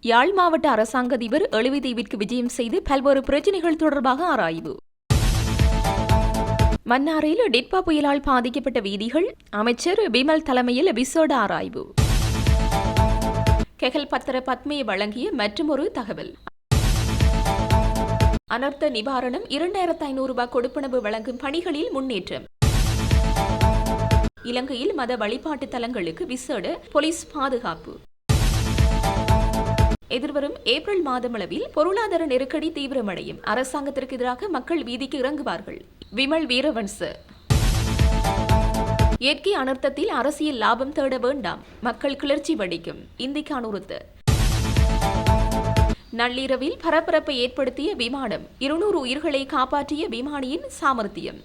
யாழ் மாவட்ட அரசாங்க அதிபர் எழுவிதீவிற்கு விஜயம் செய்து பல்வேறு பிரச்சினைகள் தொடர்பாக ஆராய்வு. மன்னாரில் டிட்பா புயலால் பாதிக்கப்பட்ட வீதிகள் அமைச்சர் பிமல் தலைமையில் விசேட ஆராய்வு. கெகல் பத்திர பத்மையை வழங்கிய மற்றுமொரு தகவல். அனர்த்த நிவாரணம் 2500 ரூபாய் கொடுப்பனவு வழங்கும் பணிகளில் முன்னேற்றம். இலங்கையில் மத வழிபாட்டு தலங்களுக்கு விசேட போலீஸ் பாதுகாப்பு. எதிர்வரும் ஏப்ரல் மாதமளவில் பொருளாதார நெருக்கடி தீவிரமடையும். அரசாங்கத்திற்கு எதிராக மக்கள் வீதிக்கு இறங்குவார்கள். விமல் வீரவன்ச. இயற்கை அனர்த்தத்தில் அரசியல் லாபம் தேட வேண்டாம். மக்கள் கிளர்ச்சி வடிக்கும். இந்திக்கான உறுத்து. நள்ளிரவில் பரபரப்பை ஏற்படுத்திய விமானம் 200 உயிர்களை காப்பாற்றிய விமானியின் சாமர்த்தியம்.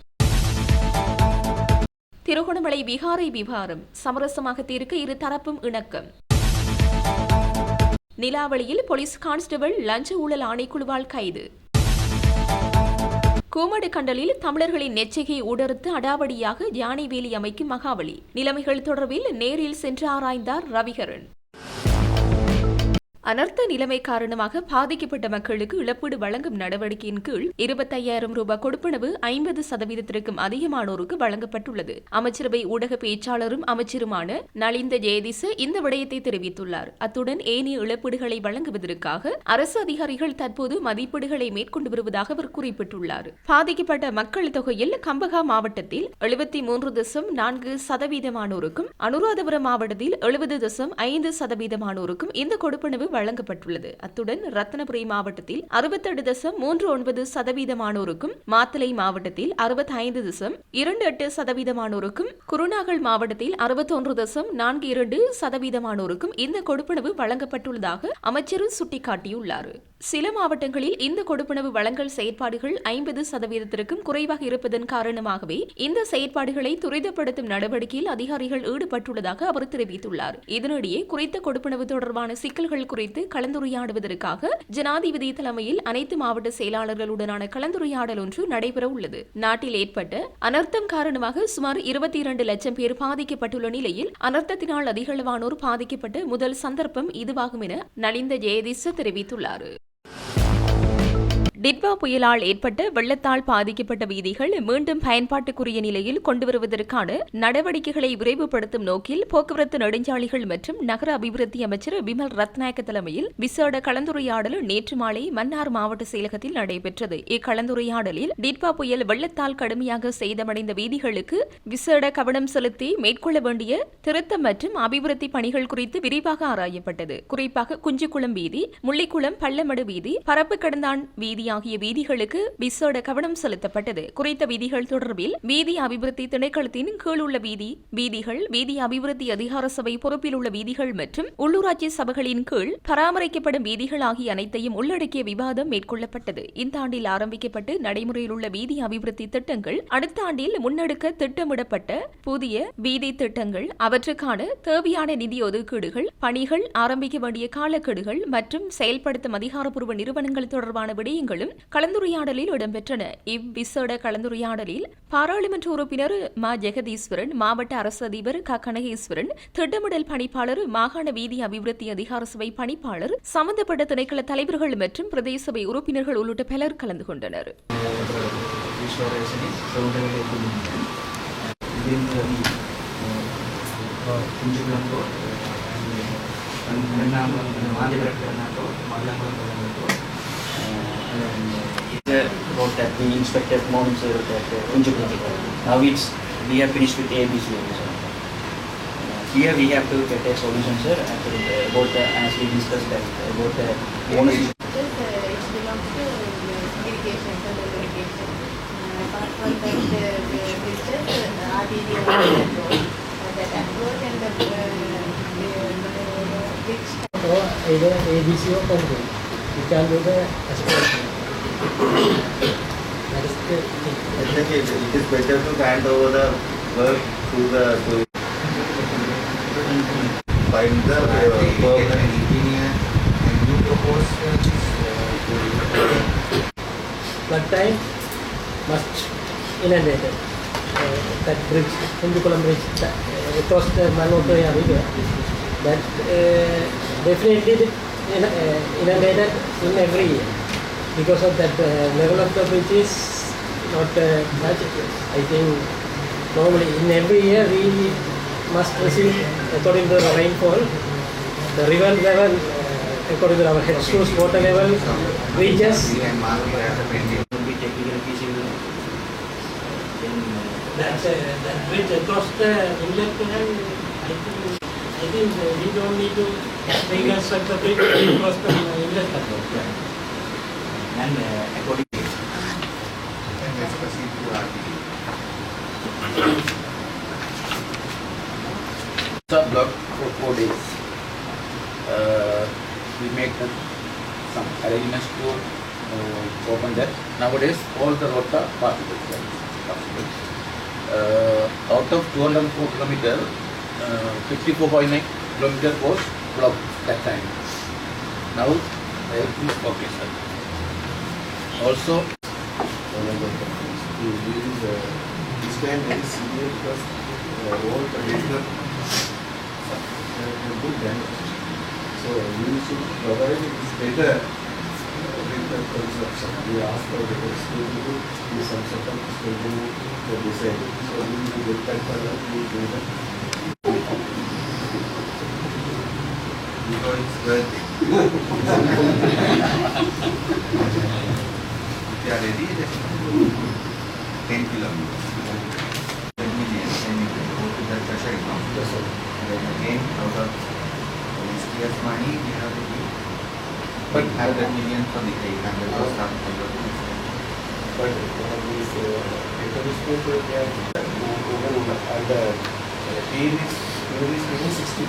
திருகோணமலை விகாரை விவகாரம் சமரசமாக தீர்க்க இரு தரப்பும் இணக்கம். நிலாவளியில் போலீஸ் கான்ஸ்டபிள் லஞ்ச ஊழல் ஆணைக்குழுவால் கைது. கூமடு கண்டலில் தமிழர்களின் நெச்சையை ஊடறுத்து அடாவடியாக யானை வேலி அமைக்கும் மகாவலி. நிலைமைகள் தொடர்பில் நேரில் சென்று ஆராய்ந்தார் ரவிகரன். அனர்த்த நிலைமை காரணமாக பாதிக்கப்பட்ட மக்களுக்கு இழப்பீடு வழங்கும் நடவடிக்கையின் கீழ் 25,000 ரூபாய் கொடுப்பனவு 50%த்திற்கும் அதிகமானோருக்கு வழங்கப்பட்டுள்ளது. அமைச்சரவை ஊடக பேச்சாளரும் அமைச்சருமான நலிந்த ஜெயதிச இந்த விடயத்தை தெரிவித்துள்ளார். அத்துடன் ஏனைய இழப்பீடுகளை வழங்குவதற்காக அரசு அதிகாரிகள் தற்போது மதிப்பீடுகளை மேற்கொண்டு வருவதாக அவர் குறிப்பிட்டுள்ளார். பாதிக்கப்பட்ட மக்கள் தொகையில் கம்பகா மாவட்டத்தில் 73.4% அனுராதபுரம் மாவட்டத்தில் 70.5% இந்த கொடுப்பனவு வழங்கப்பட்டுள்ளது. அத்துடன் ரத்தினபுரி மாவட்டத்தில் 68.39% மாத்தளை மாவட்டத்தில் 65.28% குருநாகல் மாவட்டத்தில் 61.42% இந்த கொடுப்பனவு வழங்கப்பட்டுள்ளதாக அமைச்சர் சுட்டிக்காட்டியுள்ளார். சில மாவட்டங்களில் இந்த கொடுப்பனவு வழங்கல் செயற்பாடுகள் 50%க்கும் குறைவாக இருப்பதன் காரணமாகவே இந்த செயற்பாடுகளை துரிதப்படுத்தும் நடவடிக்கையில் அதிகாரிகள் ஈடுபட்டுள்ளதாக அவர் தெரிவித்துள்ளார். இதனிடையே குறித்த கொடுப்பனவு தொடர்பான சிக்கல்கள் குறித்து கலந்துரையாடுவதற்காக ஜனாதிபதி தலைமையில் அனைத்து மாவட்ட செயலாளர்களுடனான கலந்துரையாடல் ஒன்று நடைபெற உள்ளது. நாட்டில் ஏற்பட்ட அனர்த்தம் காரணமாக சுமார் 22 லட்சம் பேர் பாதிக்கப்பட்டுள்ள நிலையில் அனர்த்தத்தினால் அதிகளவானோர் பாதிக்கப்பட்ட முதல் சந்தர்ப்பம் இதுவாகும் என நலிந்த ஜெயதிச தெரிவித்துள்ளார். டிட்பா புயலால் ஏற்பட்ட வெள்ளத்தால் பாதிக்கப்பட்ட வீதிகள் மீண்டும் பயன்பாட்டுக்குரிய நிலையில் கொண்டுவருவதற்கான நடவடிக்கைகளை விரைவுபடுத்தும் நோக்கில் போக்குவரத்து நெடுஞ்சாலைகள் மற்றும் நகர அபிவிருத்தி அமைச்சர் பிமல் ரத்நாயக்க தலைமையில் விசேட கலந்துரையாடல் நேற்று மாலை மன்னார் மாவட்ட செயலகத்தில் நடைபெற்றது. இக்கலந்துரையாடலில் டிட்பா புயல் வெள்ளத்தால் கடுமையாக சேதமடைந்த வீதிகளுக்கு விசேட கவனம் செலுத்தி மேற்கொள்ள வேண்டிய திருத்தம் மற்றும் அபிவிருத்தி பணிகள் குறித்து விரிவாக ஆராயப்பட்டது. குறிப்பாக குஞ்சுக்குளம் வீதி, முள்ளிக்குளம் பள்ளமடு வீதி, பரப்பு கடந்தான் வீதி ஆகிய வீதிகளுக்கு விசேட கவனம் செலுத்தப்பட்டது. குறித்த வீதிகள் தொடர்பில் வீதி அபிவிருத்தி திணைக்களத்தின் கீழ் உள்ள வீதிகள், வீதி அபிவிருத்தி அதிகார சபை பொறுப்பில் உள்ள வீதிகள் மற்றும் உள்ளூராட்சி சபைகளின் கீழ் பராமரிக்கப்படும் வீதிகள் ஆகிய அனைத்தையும் உள்ளடக்கிய விவாதம் மேற்கொள்ளப்பட்டது. இந்த ஆண்டில் ஆரம்பிக்கப்பட்டு நடைமுறையில் உள்ள வீதி அபிவிருத்தி திட்டங்கள், அடுத்த ஆண்டில் முன்னெடுக்க திட்டமிடப்பட்ட புதிய வீதி திட்டங்கள், அவற்றுக்கான தேவையான நிதி ஒதுக்கீடுகள், பணிகள் ஆரம்பிக்க வேண்டிய காலக்கெடுகள் மற்றும் செயல்படுத்தும் அதிகாரப்பூர்வ நிறுவனங்கள் தொடர்பான விடயங்கள் கலந்துரையாடலில் இடம்பெற்றன. இவ்விசேட கலந்துரையாடலில் பாராளுமன்ற உறுப்பினர் மா ஜெகதீஸ்வரன், மாவட்ட அரசு அதிபர் க கனகேஸ்வரன், திட்டமிடல் பணிப்பாளர், மாகாண வீதி அபிவிருத்தி அதிகார சபை பணிப்பாளர், சம்பந்தப்பட்ட திணைக்கள தலைவர்கள் மற்றும் பிரதேச சபை உறுப்பினர்கள் உள்ளிட்ட பலர் கலந்து கொண்டனர். Road that we inspected morning service at Kunjukulam. Now we have finished with ABC. Here we have to get a solution, sir, about as we discussed that about the ownership. It belongs to irrigation, federal irrigation. Apart from that, this is RDD road. That approach and the which. Or either ABC or Congo. You can do the exploration. That is the thing. I think it is better to hand over the work to the find the permanent engineer and you propose Flood time must inundated. That bridge, Kunjukulam bridge, across the Manotoya River, that definitely inundated in every year. Because of that, level of the bridge is not much. I think normally in every year we must receive according to the rainfall. The river level, according to our head source water level, reaches. We can mark it as a pending. Will be technically feasible. Then That bridge across the inlet and I think we don't need to reconstruct the bridge across the inlet. and according And let's proceed to RTE. Sub-block for 4 days. We make some arrangements to open that. Nowadays, all the roads are possible. Out of 204 kilometers, 54.9 kilometers was blocked that time. Now, everything is okay, sir. Also, This time very severe because all the regular good damage. So we should provide this better regular construction. We ask for the school to do some sort of school to design. So we will get that further. We will do that. Because it's worth it. If you are ready, let's do 10 kilometers. 10 million, go to the treasury account. And then again, out of next year's money, we have to give 100 million for the 800 or something. But these establishment they are over and the team is 63.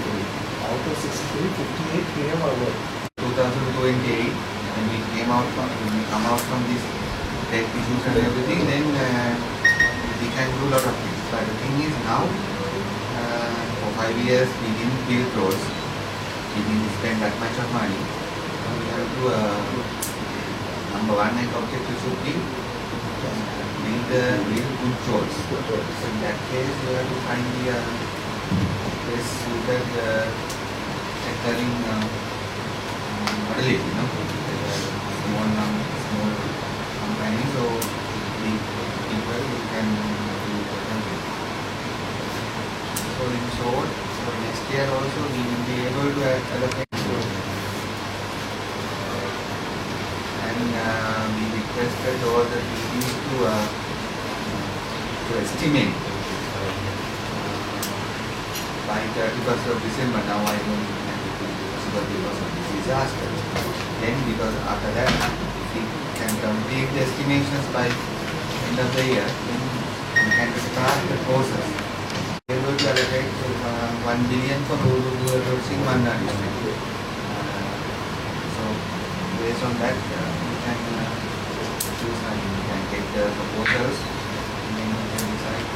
Out of 63, 58 km over. 2028, when we come out from this debt issues and everything, then we can do a lot of things. But the thing is now, for 5 years we didn't build roads, we didn't spend that much of money. Now we have to, number one objective should be build good roads. So in that case, you have to find the place suited sectoring mobility, small company, so the people who can do something. So in short, so next year also we will be able to allocate roads. And we requested all the TDs to estimate by 31st of December. Now I don't think it will be possible because of this disaster. Then because after that, if we can complete the estimations by end of the year, then we can start the process. We are going to allocate 1 billion for rural roads in Manna district. So based on that, we can choose and we can get the proposals and then we can decide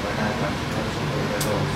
what happens for the roads.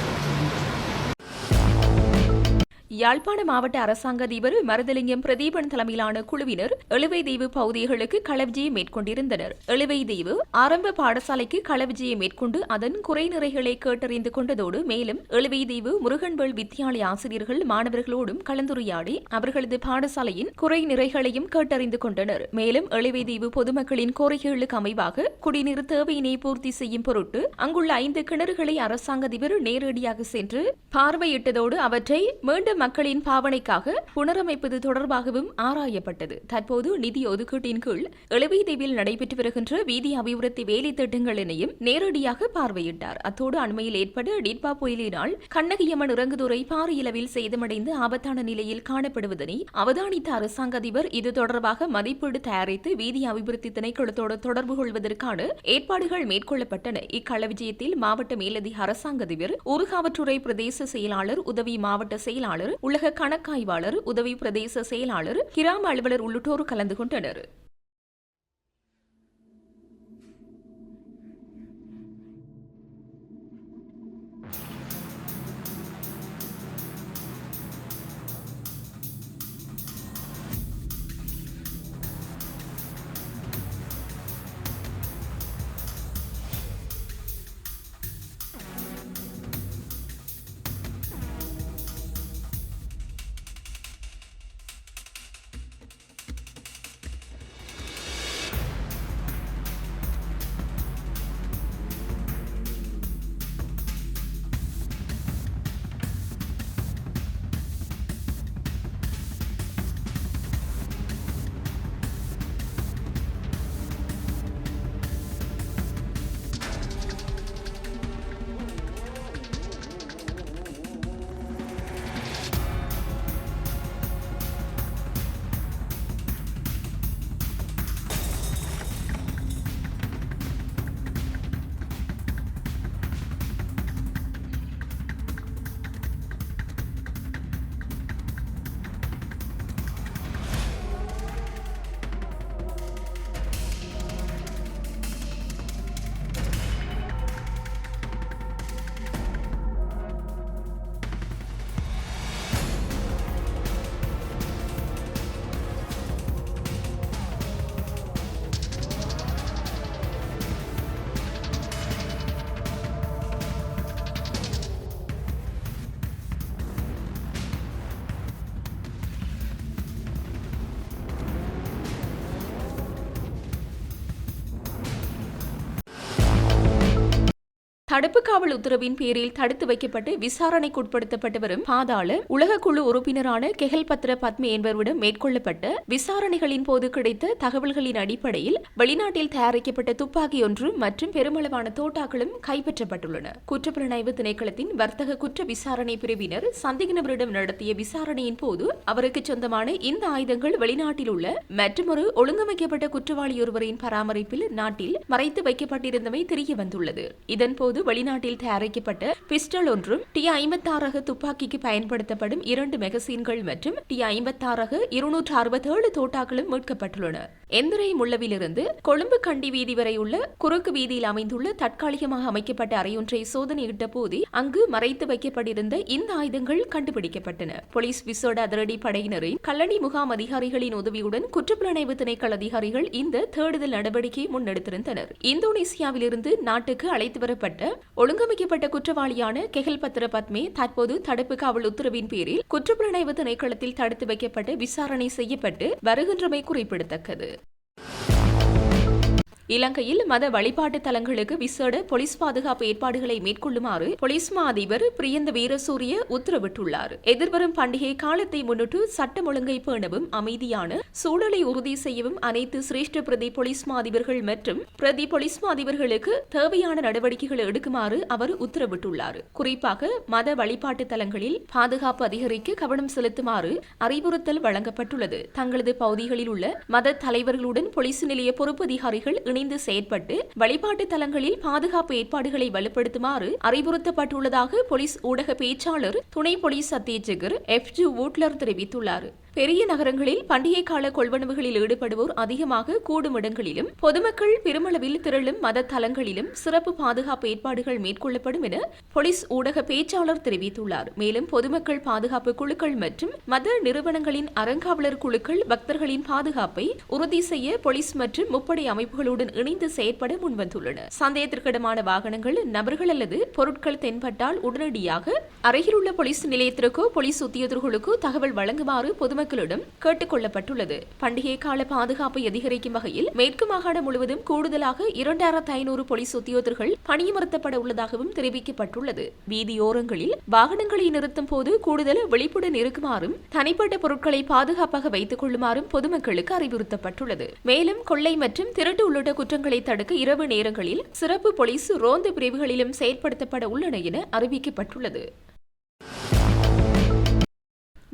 யாழ்ப்பாண மாவட்ட அரசாங்க அதிபர் மருதலிங்கம் பிரதீபன் தலைமையிலான குழுவினர் எழுவைதீவு பகுதிகளுக்கு களவிஜயம் மேற்கொண்டிருந்தனர். எழுவைதீவு ஆரம்ப பாடசாலைக்கு களவிஜயம் மேற்கொண்டு அதன் குறைநிறைகளை கேட்டறிந்து கொண்டதோடு மேலும் எழுவைதீவு முருகன்வேள் வித்தியாலய ஆசிரியர்கள் மாணவர்களோடும் கலந்துரையாடி அவர்களது பாடசாலையின் குறைநிறைகளையும் கேட்டறிந்து கொண்டனர். மேலும் எழுவைதீவு பொதுமக்களின் கோரிக்கைகளுக்கு அமைவாக குடிநீர் தேவையினை பூர்த்தி செய்யும் பொருட்டு அங்குள்ள 5 கிணறுகளை அரசாங்க அதிபர் நேரடியாக சென்று பார்வையிட்டதோடு அவற்றை மீண்டும் மக்களின் பாவனைக்காக புனரமைப்பது தொடர்பாகவும் ஆராயப்பட்டது. தற்போது நிதி ஒதுக்கீட்டின் கீழ் எழுவைதீவில் நடைபெற்று வருகின்ற வீதி அபிவிருத்தி வேலை திட்டங்களினையும் நேரடியாக பார்வையிட்டார். அத்தோடு அண்மையில் ஏற்பட்ட டிட்பா புயலினால் கண்ணகியம்மன் இறங்குதுறை பாரியளவில் சேதமடைந்து ஆபத்தான நிலையில் காணப்படுவதனை அவதானித்த அரசாங்க அதிபர் இது தொடர்பாக மதிப்பீடு தயாரித்து வீதி அபிவிருத்தி திணைக்களத்தோடு தொடர்பு கொள்வதற்கான ஏற்பாடுகள் மேற்கொள்ளப்பட்டன. இக்களவிஜயத்தில் மாவட்ட மேலதிக அரசாங்க அதிபர் ஊர்காவற்றுறை பிரதேச செயலாளர் உதவி மாவட்ட செயலாளர் உலக கணக்காய்வாளர் உதவி பிரதேச செயலாளர் கிராம அலுவலர் உள்ளிட்டோர் கலந்து கொண்டனர். தடுப்பு காவல் உத்தரவின் பேரில் தடுத்து வைக்கப்பட்டு விசாரணைக்குட்படுத்தப்பட்டு வரும் பாதாள உலக குழு உறுப்பினரான கெஹல்பத்ர பத்மே என்பவரிடம் மேற்கொள்ளப்பட்ட விசாரணைகளின் போது கிடைத்த தகவல்களின் அடிப்படையில் வெளிநாட்டில் தயாரிக்கப்பட்ட துப்பாக்கி ஒன்று மற்றும் பெருமளவான தோட்டாக்களும் கைப்பற்றப்பட்டுள்ளன. குற்றப்புலனாய்வு திணைக்களத்தின் வர்த்தக குற்ற விசாரணை பிரிவினர் சந்தேக நபரிடம் நடத்திய விசாரணையின் போது அவருக்கு சொந்தமான இந்த ஆயுதங்கள் வெளிநாட்டில் உள்ள மற்றொரு ஒழுங்கமைக்கப்பட்ட குற்றவாளியொருவரின் பராமரிப்பில் நாட்டில் மறைத்து வைக்கப்பட்டிருந்தமை தெரிய வந்துள்ளது. இதன்போது வெளிநாட்டில் தயாரிக்கப்பட்ட பிஸ்டல் ஒன்றும் T-56 ரக துப்பாக்கிக்கு பயன்படுத்தப்படும் 2 மெகசீன்கள் மற்றும் T-56 ரக 267 தோட்டாக்களும் மீட்கப்பட்டுள்ளன. எந்திரை முள்ளவிலிருந்து கொழும்பு கண்டி வீதி வரை உள்ள குறுக்கு வீதியில் அமைந்துள்ள தற்காலிகமாக அமைக்கப்பட்ட அறையொன்றை சோதனையிட்ட போது அங்கு மறைத்து வைக்கப்பட்டிருந்த இந்த ஆயுதங்கள் கண்டுபிடிக்கப்பட்டன. போலீஸ் விசேட அதிரடி படையினரின் கல்லணி முகாம் அதிகாரிகளின் உதவியுடன் குற்றப்புலனாய்வு திணைக்கள அதிகாரிகள் இந்த தேடுதல் நடவடிக்கையை முன்னெடுத்திருந்தனர். இந்தோனேசியாவிலிருந்து நாட்டுக்கு அழைத்து வரப்பட்ட ஒழுங்கமைக்கப்பட்ட குற்றவாளியான கெஹல்பத்ர பத்மே தற்போது தடுப்பு காவல் உத்தரவின் பேரில் குற்றப்புலனாய்வு திணைக்களத்தில் தடுத்து வைக்கப்பட்டு விசாரணை செய்யப்பட்டு வருகின்றமை குறிப்பிடத்தக்கது. இலங்கையில் மத வழிபாட்டு தலங்களுக்கு விசேட போலீஸ் பாதுகாப்பு ஏற்பாடுகளை மேற்கொள்ளுமாறு போலீஸ் மா அதிபர் பிரியந்த வீரசூரிய உத்தரவிட்டுள்ளார். எதிர்வரும் பண்டிகை காலத்தை முன்னிட்டு சட்டம் ஒழுங்கை பேணவும் அமைதியான சூழலை உறுதி செய்யவும் அனைத்து சிரேஷ்ட பிரதி போலீஸ் மா அதிபர்கள் மற்றும் பிரதி போலீஸ் மா அதிபர்களுக்கு தேவையான நடவடிக்கைகளை எடுக்குமாறு அவர் உத்தரவிட்டுள்ளார். குறிப்பாக மத வழிபாட்டு தலங்களில் பாதுகாப்பு அதிகரிக்க கவனம் செலுத்துமாறு அறிவுறுத்தல் வழங்கப்பட்டுள்ளது. தங்களது பகுதிகளில் உள்ள மத தலைவர்களுடன் போலீஸ் நிலைய பொறுப்பு அதிகாரிகள் இணைந்து செயற்பட்டு வழிபாட்டு தலங்களில் பாதுகாப்பு ஏற்பாடுகளை வலுப்படுத்துமாறு அறிவுறுத்தப்பட்டுள்ளதாக போலீஸ் ஊடக பேச்சாளர் துணை போலீஸ் அத்தியட்சகர் FG வூட்லர் தெரிவித்துள்ளார். பெரிய நகரங்களில் பண்டிகை கால கொள்வனவுகளில் ஈடுபடுவோர் அதிகமாக கூடும் இடங்களிலும் பொதுமக்கள் பெருமளவில் திரளும் மத தலங்களிலும் சிறப்பு பாதுகாப்பு ஏற்பாடுகள் மேற்கொள்ளப்படும் என போலீஸ் ஊடக பேச்சாளர் தெரிவித்துள்ளார். மேலும் பொதுமக்கள் பாதுகாப்பு குழுக்கள் மற்றும் மத நிறுவனங்களின் அறங்காவலர் குழுக்கள் பக்தர்களின் பாதுகாப்பை உறுதி செய்ய போலீஸ் மற்றும் முப்படை அமைப்புகளுடன் இணைந்து செயற்பட முன்வந்துள்ளன. சந்தேகத்திற்கிடமான வாகனங்கள், நபர்கள் அல்லது பொருட்கள் தென்பட்டால் உடனடியாக அருகிலுள்ள போலீஸ் நிலையத்திற்கோ போலீஸ் உத்தியோகர்களுக்கோ தகவல் வழங்குமாறு பொதுமக்களிடம் கேட்டுக் கொள்ளப்பட்டுள்ளது. பண்டிகை கால பாதுகாப்பை அதிகரிக்கும் வகையில் மேற்கு மாகாணம் முழுவதும் கூடுதலாக 2500 போலீஸ் உத்தியோகர்கள் பணியமர்த்தப்பட உள்ளதாகவும் தெரிவிக்கப்பட்டுள்ளது. வீதியோரங்களில் வாகனங்களை நிறுத்தும் போது கூடுதல் விழிப்புடன் இருக்குமாறும் தனிப்பட்ட பொருட்களை பாதுகாப்பாக வைத்துக் கொள்ளுமாறும் பொதுமக்களுக்கு அறிவுறுத்தப்பட்டுள்ளது. மேலும் கொள்ளை மற்றும் திருட்டு உள்ளிட்ட குற்றங்களை தடுக்க இரவு நேரங்களில் சிறப்பு போலீஸ் ரோந்து பிரிவுகளிலும் செயற்படுத்தப்பட உள்ளன என அறிவிக்கப்பட்டுள்ளது.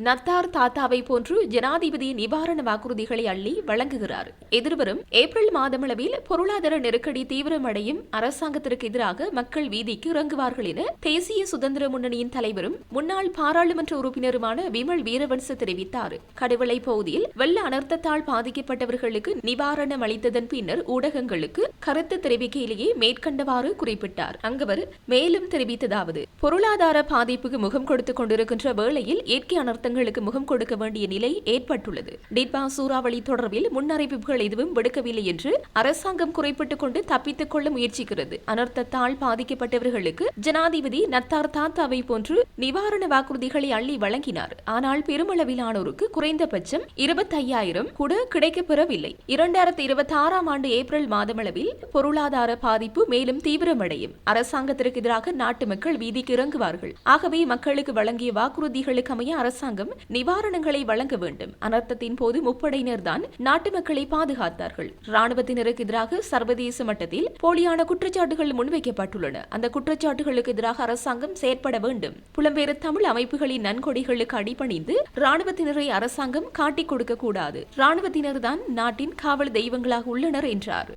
நத்தார் தாத்தாவை போன்று ஜனாதிபதி நிவாரண வாக்குறுதிகளை அள்ளி வழங்குகிறார். எதிர்வரும் ஏப்ரல் மாதமளவில் பொருளாதார நெருக்கடி தீவிரமடையும் அரசாங்கத்திற்கு எதிராக மக்கள் வீதிக்கு இறங்குவார்கள் என தேசிய சுதந்திர முன்னணியின் தலைவரும் முன்னாள் பாராளுமன்ற உறுப்பினருமான விமல் வீரவன்ச தெரிவித்தார். கடுவளை பகுதியில் வெள்ள அனர்த்தத்தால் பாதிக்கப்பட்டவர்களுக்கு நிவாரணம் அளித்ததன் பின்னர் ஊடகங்களுக்கு கருத்து தெரிவிக்கையிலேயே மேற்கண்டவாறு குறிப்பிட்டார். அங்கவர் மேலும் தெரிவித்ததாவது: பொருளாதார பாதிப்புக்கு முகம் கொடுத்துக் கொண்டிருக்கின்ற வேளையில் இயற்கை அனர்த்த முகம் கொடுக்க வேண்டிய நிலை ஏற்பட்டுள்ளது. டிட்பா சூறாவளி தொடர்பில் முன்னறிவிப்புகள் எதுவும் விடுக்கவில்லை என்று அரசாங்கம் குறிப்பிட்டுக் கொண்டு தப்பித்துக் கொள்ள முயற்சிக்கிறது. அனர்த்தத்தால் பாதிக்கப்பட்டவர்களுக்கு ஜனாதிபதி நத்தார் தாத்தாவை போன்று நிவாரண வாக்குறுதிகளை அள்ளி வழங்கினார். ஆனால் பெருமளவிலானோருக்கு குறைந்தபட்சம் 25,000 கூட கிடைக்கப்பெறவில்லை. 2026ஆம் ஆண்டு ஏப்ரல் மாதமளவில் பொருளாதார பாதிப்பு மேலும் தீவிரமடையும். அரசாங்கத்திற்கு எதிராக நாட்டு மக்கள் வீதிக்கு இறங்குவார்கள். ஆகவே மக்களுக்கு வழங்கிய வாக்குறுதிகளுக்கு அமைய அரசாங்கம் நிவாரணங்களை வழங்க வேண்டும். அனர்த்தத்தின் போது முப்படையினர் தான் நாட்டு மக்களை பாதுகாத்தார்கள். ராணுவத்தினருக்கு எதிராக சர்வதேச மட்டத்தில் போலியான குற்றச்சாட்டுகள் முன்வைக்கப்பட்டுள்ளன. அந்த குற்றச்சாட்டுகளுக்கு எதிராக அரசாங்கம் செயற்பட வேண்டும். புலம்பெயர் தமிழ் அமைப்புகளின் நன்கொடைகளுக்கு அடிபணிந்து ராணுவத்தினரை அரசாங்கம் காட்டிக் கொடுக்க கூடாது. ராணுவத்தினர் தான் நாட்டின் காவல் தெய்வங்களாக உள்ளனர் என்றார்.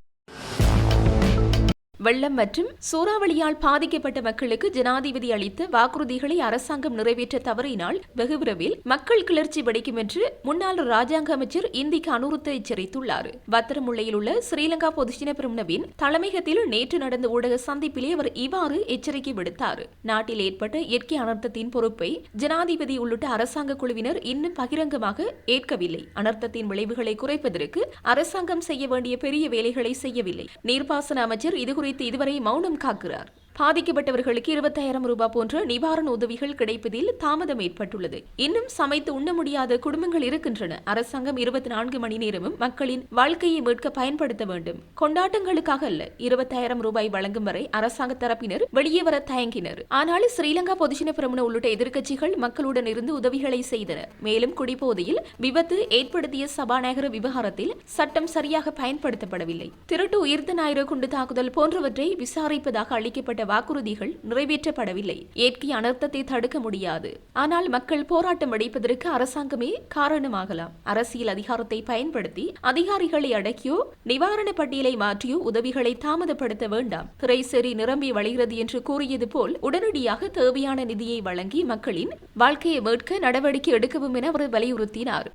வெள்ளம் மற்றும் சூறாவளியால் பாதிக்கப்பட்ட மக்களுக்கு ஜனாதிபதி அளித்த வாக்குறுதிகளை அரசாங்கம் நிறைவேற்ற தவறினால் வெகு விரைவில் மக்கள் கிளர்ச்சி வெடிக்கும் என்று முன்னாள் ராஜாங்க அமைச்சர் இந்திக்கு அனுருத்த எச்சரித்துள்ளார். வத்திரமுல்லையில் உள்ள ஸ்ரீலங்கா பொதுஜன பெரமுனவின் தலைமையகத்தில் நேற்று நடந்த ஊடக சந்திப்பிலே அவர் இவ்வாறு எச்சரிக்கை விடுத்தார். நாட்டில் ஏற்பட்ட இயற்கை அனர்த்தத்தின் பொறுப்பை ஜனாதிபதி உள்ளிட்ட அரசாங்க குழுவினர் இன்னும் பகிரங்கமாக ஏற்கவில்லை. அனர்த்தத்தின் விளைவுகளை குறைப்பதற்கு அரசாங்கம் செய்ய வேண்டிய பெரிய வேலைகளை செய்யவில்லை. நீர்ப்பாசன அமைச்சர் இதுகுறித்து இதுவரை மௌனம் காக்கிறார். பாதிக்கப்பட்டவர்களுக்கு 20,000 ரூபாய் போன்ற நிவாரண உதவிகள் கிடைப்பதில் தாமதம் ஏற்பட்டுள்ளது. இன்னும் சமைத்து உண்ண முடியாத குடும்பங்கள் இருக்கின்றன. அரசாங்கம் 24 மணி நேரமும் மக்களின் வாழ்க்கையை மீட்க பயன்படுத்த வேண்டும். கொண்டாட்டங்களுக்காக அல்ல. 20,000 ரூபாய் வழங்கும் வரை அரசாங்க தரப்பினர் வெளியே வர தயங்கினர். ஆனால் ஸ்ரீலங்கா பொதுஜன பெரமுன உள்ளிட்ட எதிர்க்கட்சிகள் மக்களுடன் இருந்து உதவிகளை செய்தனர். மேலும் குடிபோதையில் விபத்து ஏற்படுத்திய சபாநாயகர் விவகாரத்தில் சட்டம் சரியாக பயன்படுத்தப்படவில்லை. திருட்டு உயிர்த்த ஞாயிறு குண்டு தாக்குதல் போன்றவற்றை விசாரிப்பதாக அளிக்கப்பட்ட வாக்குறுதிகள் நிறைவேற்றப்படவில்லை. இயற்கை அனர்த்தத்தை தடுக்க முடியாது. ஆனால் மக்கள் போராட்டம் வெடிப்பதற்கு அரசாங்கமே காரணமாகலாம். அரசியல் அதிகாரத்தை பயன்படுத்தி அதிகாரிகளை அடக்கியோ நிவாரண பட்டியலை மாற்றியோ உதவிகளை தாமதப்படுத்த வேண்டாம். திரைசேரி நிரம்பி வழிகிறது என்று கூறியது போல் உடனடியாக தேவையான நிதியை வழங்கி மக்களின் வாழ்க்கையை மீட்க நடவடிக்கை எடுக்கவும் என அவர் வலியுறுத்தினார்.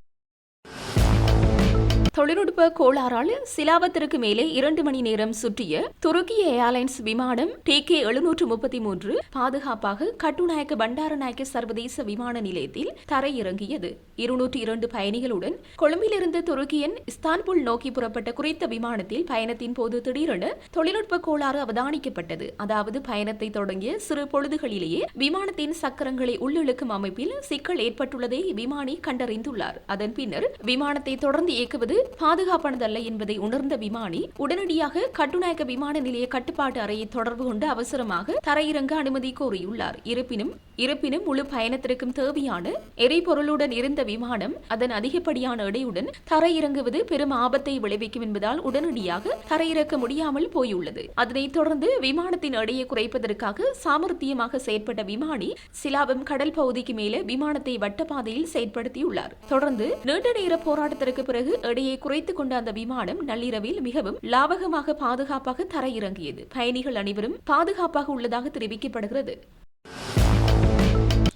தொழில்நுட்ப கோளாறால் சிலாபத்திற்கு மேலே 2 மணி நேரம் சுற்றிய துருக்கிய ஏர்லைன்ஸ் விமானம் TK733 பாதுகாப்பாக கட்டுநாயக்க பண்டாரநாயக்க சர்வதேச விமான நிலையத்தில் தரையிறங்கியது. 202 பயணிகளுடன் கொழும்பிலிருந்து துருக்கியின் இஸ்தான்புல் நோக்கி புறப்பட்ட குறித்த விமானத்தில் பயணத்தின் போது திடீரென தொழில்நுட்ப கோளாறு அவதானிக்கப்பட்டது. அதாவது பயணத்தை தொடங்கிய சிறு பொழுதுகளிலேயே விமானத்தின் சக்கரங்களை உள்ளிழுக்கும் அமைப்பில் சிக்கல் ஏற்பட்டுள்ளதை விமானி கண்டறிந்துள்ளார். அதன் பின்னர் விமானத்தை தொடர்ந்து இயக்குவது பாதுகாப்பானதல்ல என்பதை உணர்ந்த விமானி உடனடியாக கட்டுநாயக்க விமான நிலைய கட்டுப்பாட்டு அறையை தொடர்பு கொண்டு அவசரமாக தரையிறங்க அனுமதி கோரியுள்ளார். இருப்பினும் முழு பயணத்திற்கும் தேவையான எரிபொருளுடன் இருந்த விமானம் அதன் அதிகப்படியான எடையுடன் தரையிறங்குவது பெரும் ஆபத்தை விளைவிக்கும் என்பதால் உடனடியாக தரையிறக்க முடியாமல் போயுள்ளது. அதனைத் தொடர்ந்து விமானத்தின் எடையை குறைப்பதற்காக சாமர்த்தியமாக செயற்பட்ட விமானி சிலாபம் கடல் பகுதிக்கு மேலே விமானத்தை வட்டப்பாதையில் செயற்படுத்தியுள்ளார். தொடர்ந்து நீண்ட நேர போராட்டத்திற்கு பிறகு எடையை குறைத்துக் கொண்ட அந்த விமானம் நள்ளிரவில் மிகவும் லாபகமாக பாதுகாப்பாக தரையிறங்கியது. பயணிகள் அனைவரும் பாதுகாப்பாக உள்ளதாக தெரிவிக்கப்படுகிறது.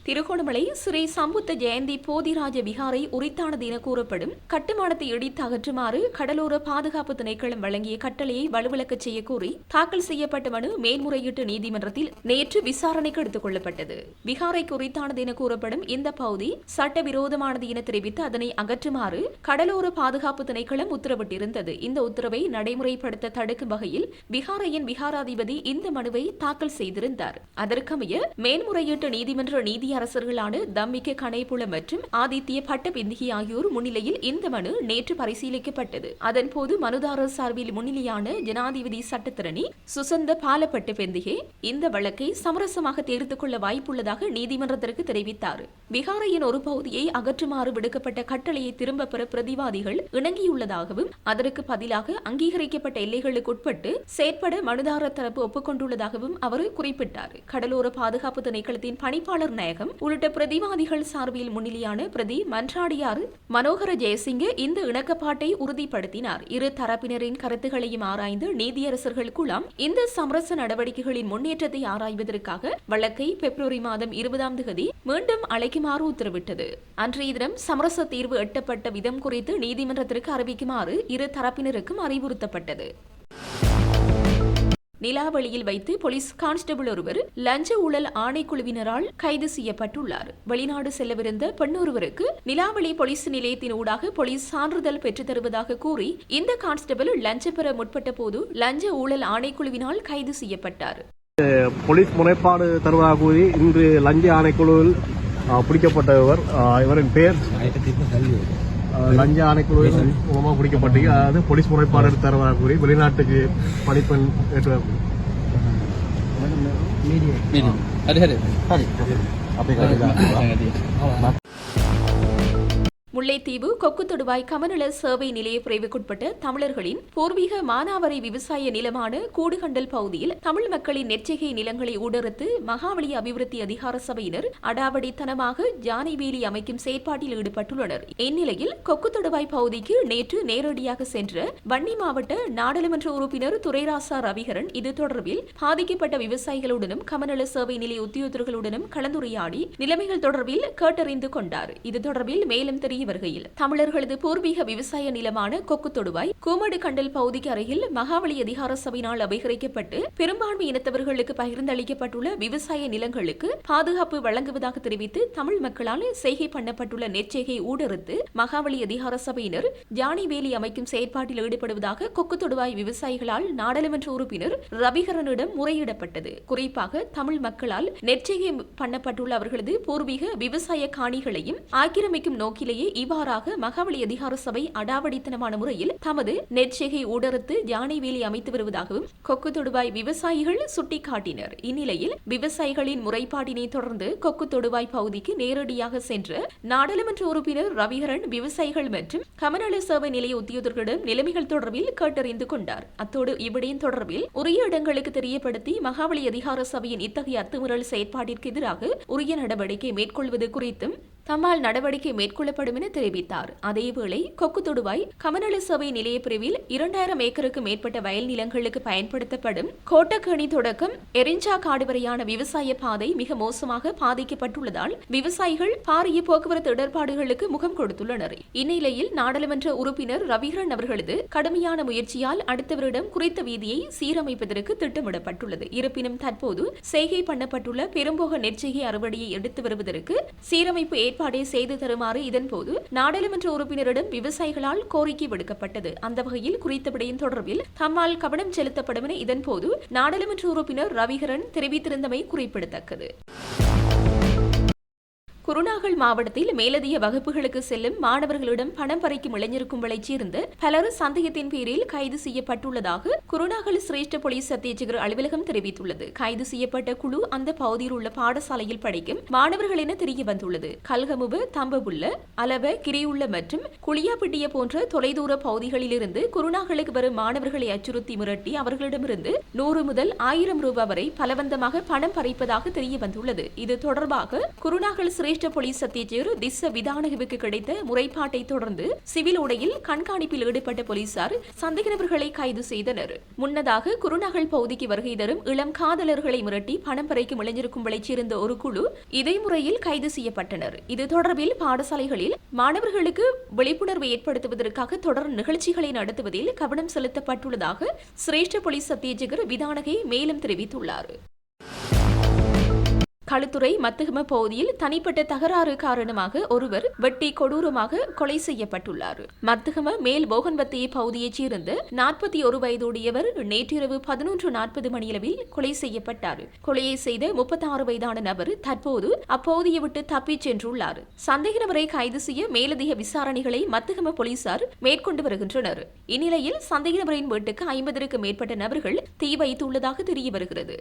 திருகோணமலை ஸ்ரீ சம்புத்த ஜெயந்தி போதிராஜ விகாரை உரித்தானது என கூறப்படும் கட்டுமானத்தை இடித்து அகற்றுமாறு கடலோர பாதுகாப்பு திணைக்களம் வழங்கிய கட்டளையை வலுவிழக்க செய்ய கோரி தாக்கல் செய்யப்பட்ட மனு மேல்முறையீட்டு நீதிமன்றத்தில் நேற்று விசாரணைக்கு எடுத்துக் கொள்ளப்பட்டது. விகாரைக்கு உரித்தானது என கூறப்படும் இந்த பகுதி சட்டவிரோதமானது என தெரிவித்து அதனை அகற்றுமாறு கடலோர பாதுகாப்பு திணைக்களம் உத்தரவிட்டிருந்தது. இந்த உத்தரவை நடைமுறைப்படுத்த தடுக்கும் வகையில் விகாரையின் விகாராதிபதி இந்த மனுவை தாக்கல் செய்திருந்தார். அதற்கமைய மேல்முறையீட்டு நீதிமன்ற நீதி அரசர்களான தம்மிக்க கணைப்புல மற்றும் ஆதித்ய பட்டபிந்திகி ஆகியோர் முன்னிலையில் இந்த மனு நேற்று பரிசீலிக்கப்பட்டது. அதன்போது மனுதாரர் சார்பில் முன்னிலையான ஜனாதிபதி சட்டத்திரணி சுசந்த பாலப்பட்டு பெந்திகே இந்த வழக்கை சமரசமாக தீர்த்துக் கொள்ள வாய்ப்புள்ளதாக நீதிமன்றத்திற்கு தெரிவித்தார். விகாரையின் ஒரு பகுதியை அகற்றுமாறு விடுக்கப்பட்ட கட்டளையை திரும்ப பெற பிரதிவாதிகள் இணங்கியுள்ளதாகவும் அதற்கு பதிலாக அங்கீகரிக்கப்பட்ட எல்லைகளுக்கு உட்பட்டு செயற்பட மனுதாரர் தரப்பு ஒப்புக்கொண்டுள்ளதாகவும் அவர் குறிப்பிட்டார். கடலோர பாதுகாப்பு திணைக்களத்தின் பணிப்பாளர் நாயகம் உள்ளிட்ட பிரதிவாதிகள் சார்பில் முன்னிலையான பிரதி மன்றாடியார் மனோகர ஜெயசிங்க இந்த இணக்கப்பாட்டை உறுதிப்படுத்தினார். இரு தரப்பினரின் கருத்துக்களையும் ஆராய்ந்து நீதியரசர்கள் குழாம் இந்த சமரச நடவடிக்கைகளின் முன்னேற்றத்தை ஆராய்வதற்காக வழக்கை பிப்ரவரி மாதம் 20ஆம் தேதி மீண்டும் அழைக்குமாறு உத்தரவிட்டது. அன்றைய தினம் சமரச தீர்வு எட்டப்பட்ட விதம் குறித்து நீதிமன்றத்திற்கு அறிவிக்குமாறு இரு தரப்பினருக்கும் அறிவுறுத்தப்பட்டது. நிலாவளியில் வைத்து போலீஸ் கான்ஸ்டபிள் ஒருவர் லஞ்ச ஊழல் ஆணைக்குழுவினரால் கைது செய்யப்பட்டுள்ளார். வெளிநாடு செல்லவிருந்த பெண்ணொருவருக்கு நிலாவளி போலீஸ் நிலையத்தின் ஊடாக போலீஸ் சான்றிதழ் பெற்றுத் தருவதாக கூறி இந்த கான்ஸ்டபிள் லஞ்சம் பெற முற்பட்ட போது லஞ்ச ஊழல் ஆணைக்குழுவினால் கைது செய்யப்பட்டார். போலீஸ் முறைப்பாடு தருவதாக கூறி இன்று லஞ்ச ஆணைக்குழுவில் பிடிக்கப்பட்டவர். இவரின் பெயர் லஞ்ச ஆணைக்குழுவில் மூலமாக பிடிக்கப்பட்டு அதாவது போலீஸ் முறைப்பாடு தருவதாக கூறி வெளிநாட்டுக்கு பணிப்பெண் முல்லைத்தீவு கொக்குத்தொடுவாய் கமநல சேவை நிலைய பிரிவுக்குட்பட்ட தமிழர்களின் பூர்வீக மானாவரி விவசாய நிலமான கூடுகண்டல் பகுதியில் தமிழ் மக்களின் நெற்றிகை நிலங்களை ஊடறுத்து மகாவலி அபிவிருத்தி அதிகார சபையினர் அடாவடித்தனமாக ஜானிவேலி அமைக்கும் செயற்பாட்டில் ஈடுபட்டுள்ளனர். இந்நிலையில் கொக்குத்தொடுவாய் பகுதிக்கு நேற்று நேரடியாக சென்ற வன்னி மாவட்ட நாடாளுமன்ற உறுப்பினர் துரைராசா ரவிகரன் இது தொடர்பில் பாதிக்கப்பட்ட விவசாயிகளுடனும் கமநல சேவை நிலைய உத்தியோகர்களுடனும் கலந்துரையாடி நிலைமைகள் தொடர்பில் கேட்டறிந்து கொண்டார். இது தொடர்பில் மேலும் தெரியும் வருகையில் தமிழர்களது பூர்வீக விவசாய நிலமான கொக்கு தொடுவாய் கூமடு கண்டல் பகுதிக்கு அருகில் மகாவலி அதிகார சபையினால் அபகரிக்கப்பட்டு பெரும்பான்மை இனத்தவர்களுக்கு பகிர்ந்தளிக்கப்பட்டுள்ள விவசாய நிலங்களுக்கு பாதுகாப்பு வழங்குவதாக தெரிவித்து தமிழ் மக்களால் செய்கை பண்ணப்பட்டுள்ள நெற்செய்கை ஊடறுத்து மகாவலி அதிகார சபையினர் ஜானி வேலி அமைக்கும் செயற்பாட்டில் ஈடுபடுவதாக கொக்கு தொடுவாய் விவசாயிகளால் நாடாளுமன்ற உறுப்பினர் ரவிகரனிடம் முறையிடப்பட்டது. குறிப்பாக தமிழ் மக்களால் நெற்செய்கை பண்ணப்பட்டுள்ள அவர்களது பூர்வீக விவசாய காணிகளையும் ஆக்கிரமிக்கும் நோக்கிலேயே இவ்வாறாக மகாவலி அதிகார சபை அடாவடித்தனமான முறையில் தமது நெற்செய்கை ஊடறுத்து ஜானை வேலி அமைத்து வருவதாகவும் கொக்கு தொடுவாய் விவசாயிகள் சுட்டிக்காட்டினர். இந்நிலையில் விவசாயிகளின் முறைப்பாட்டினை தொடர்ந்து கொக்கு தொடுவாய் பகுதிக்கு நேரடியாக சென்ற நாடாளுமன்ற உறுப்பினர் ரவிகரன் விவசாயிகள் மற்றும் கமநல சேவை நிலைய உத்தியோகர்களிடம் நிலைமைகள் தொடர்பில் கேட்டறிந்து கொண்டார். அத்தோடு இவ்விடயம் தொடர்பில் உரிய இடங்களுக்கு தெரியப்படுத்தி மகாவலி அதிகார சபையின் இத்தகைய அத்துமீறல் செயற்பாட்டிற்கு எதிராக உரிய நடவடிக்கை மேற்கொள்வது குறித்தும் தம்மால் நடவடிக்கை மேற்கொள்ளப்படும் என தெரிவித்தார். அதேவேளை கொக்கு தொடுவாய் கமநல சபை நிலைய பிரிவில் 2000 ஏக்கருக்கு மேற்பட்ட வயல் நிலங்களுக்கு பயன்படுத்தப்படும் கோட்டக்கேணி தொடக்கம் எரிஞ்சா காடு வரையான விவசாய பாதை மிக மோசமாக பாதிக்கப்பட்டுள்ளதால் விவசாயிகள் பாரிய போக்குவரத்து இடர்பாடுகளுக்கு முகம் கொடுத்துள்ளனர். இந்நிலையில் நாடாளுமன்ற உறுப்பினர் ரவிகரன் அவர்களது கடுமையான முயற்சியால் அடுத்த வருடம் குறித்த வீதியை சீரமைப்பதற்கு திட்டமிடப்பட்டுள்ளது. இருப்பினும் தற்போது செய்கை பண்ணப்பட்டுள்ள பெரும்போக நெற்செய்கை அறுவடையை எடுத்து வருவதற்கு சீரமைப்பு ஏற்பாடை செய்து தருமாறு இதன்போது நாடாளுமன்ற உறுப்பினரிடம் விவசாயிகளால் கோரிக்கை விடுக்கப்பட்டது. அந்த வகையில் குறித்த விடயம் தொடர்பில் தம்மால் கவனம் செலுத்தப்படும் என இதன்போது நாடாளுமன்ற உறுப்பினர் ரவிகரன் தெரிவித்திருந்தமை குறிப்பிடத்தக்கது. குருநாகல் மாவட்டத்தில் மேலதிக வகுப்புகளுக்கு செல்லும் மாணவர்களிடம் பணம் பறிக்கும் இளைஞர் கும்பலைச் சேர்ந்த பலர் சந்தேகத்தின் பேரில் கைது செய்யப்பட்டுள்ளதாக குருநாகல் சிரேஷ்ட போலீஸ் அத்தியட்சகர் அலுவலகம் தெரிவித்துள்ளது. கைது செய்யப்பட்ட குழு அந்த பகுதியில் உள்ள பாடசாலையில் படிக்கும் மாணவர்கள் என தெரிய வந்துள்ளது. கல்கமுப, தம்பபுல்ல, அலவ, கிரியுள்ள மற்றும் குளியாப்பிட்டிய போன்ற தொலைதூர பகுதிகளில் இருந்து குருநாகலுக்கு வரும் மாணவர்களை அச்சுறுத்தி மிரட்டி அவர்களிடமிருந்து 100 முதல் 1000 ரூபாய் வரை பலவந்தமாக பணம் பறிப்பதாக தெரிய வந்துள்ளது. இது தொடர்பாக குருநாகல் போலீஸ் அத்தியட்சகர் திஸ்ஸ விதானகவுக்கு கிடைத்த முறைப்பாட்டை தொடர்ந்து சிவில் உடையில் கண்காணிப்பில் ஈடுபட்ட போலீசார் சந்தேக நபர்களை கைது செய்தனர். முன்னதாக குருநாகல் பகுதிக்கு வருகை தரும் இளம் காதலர்களை மிரட்டி பணம் பறிக்கும் இளைஞர் கும்பலைச் சேர்ந்த ஒரு குழு இதே முறையில் கைது செய்யப்பட்டனர். இது தொடர்பில் பாடசாலைகளில் மாணவர்களுக்கு விழிப்புணர்வு ஏற்படுத்துவதற்காக தொடர் நிகழ்ச்சிகளை நடத்துவதில் கவனம் செலுத்தப்பட்டுள்ளதாக சிரேஷ்ட போலீஸ் அத்தியட்சகர் விதானகை மேலும் தெரிவித்துள்ளார். களுத்துறை மத்தகம பகுதியில் தனிப்பட்ட தகராறு காரணமாக ஒருவர் வெட்டி கொடூரமாக கொலை செய்யப்பட்டுள்ளார். மத்தகம மேல் போகன்வத்திய பகுதியைச் சேர்ந்த 41 வயதுடையவர் நேற்றிரவு 11:40 மணியளவில் கொலை செய்யப்பட்டார். கொலையை செய்த 36 வயதான நபர் தற்போது அப்பகுதியை விட்டு தப்பிச் சென்றுள்ளார். சந்தேக நபரை கைது செய்ய மேலதிக விசாரணைகளை மத்தகம போலீசார் மேற்கொண்டு வருகின்றனர். இந்நிலையில் சந்தேக நபரின் வீட்டுக்கு 50க்கும் மேற்பட்ட நபர்கள் தீ வைத்துள்ளதாக தெரிய வருகிறது.